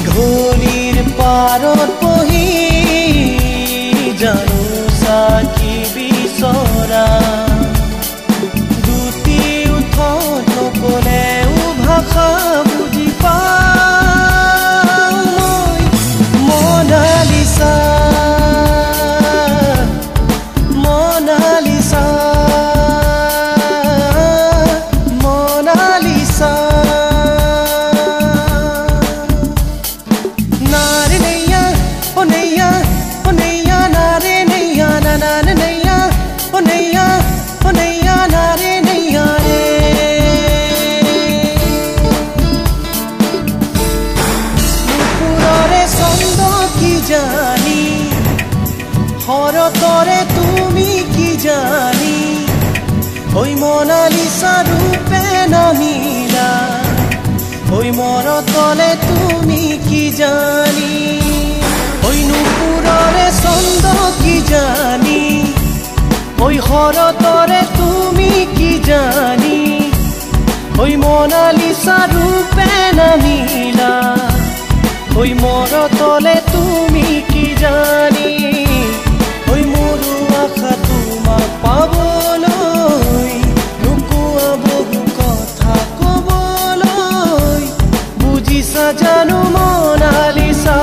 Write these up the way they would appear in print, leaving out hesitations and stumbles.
দীঘলীৰ পাৰত বহি জানো চাকি বিচৰা দুটি উঠত নকলেও ভাষা বুজি পাওঁ মই মনালিছা মনালিছা মনালিছা नारे नैया ओ नैया नारे नैया ना नारे नैया ओ नैया नारे नैया रे नुपुररे छंद की जानी हरतरे तुमी की जानी ओई मोनालिसा रूपे नामिला ओई मोर तले तुमी की जानी ओई नुपुररे छंद की जानी ओई हरतरे तुमी की जानी ओई मोनालिसा रूपे नामिला ओई मोर तले तुमी की जानी ओई मोरू आशा तुमाक पाबलै नुकुआ बहु कथा कबलै बुझिसा जानो मोनालिसा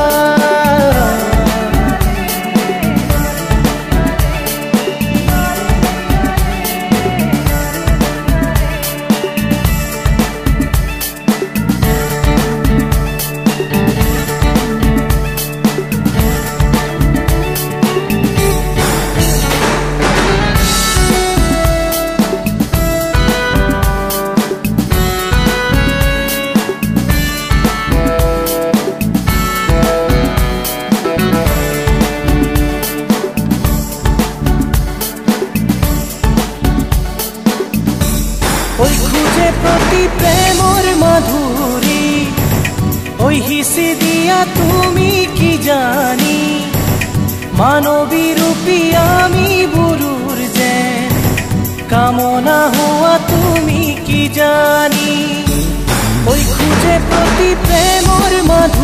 ओई खुजे प्रति प्रेमर माधुरी ओई हिसी दिया तुमी की जानी मानवी रूपी आमी बुरुर जेन कामना हुआ तुमी की जानी ओई खुजे प्रति प्रेमर माधुरी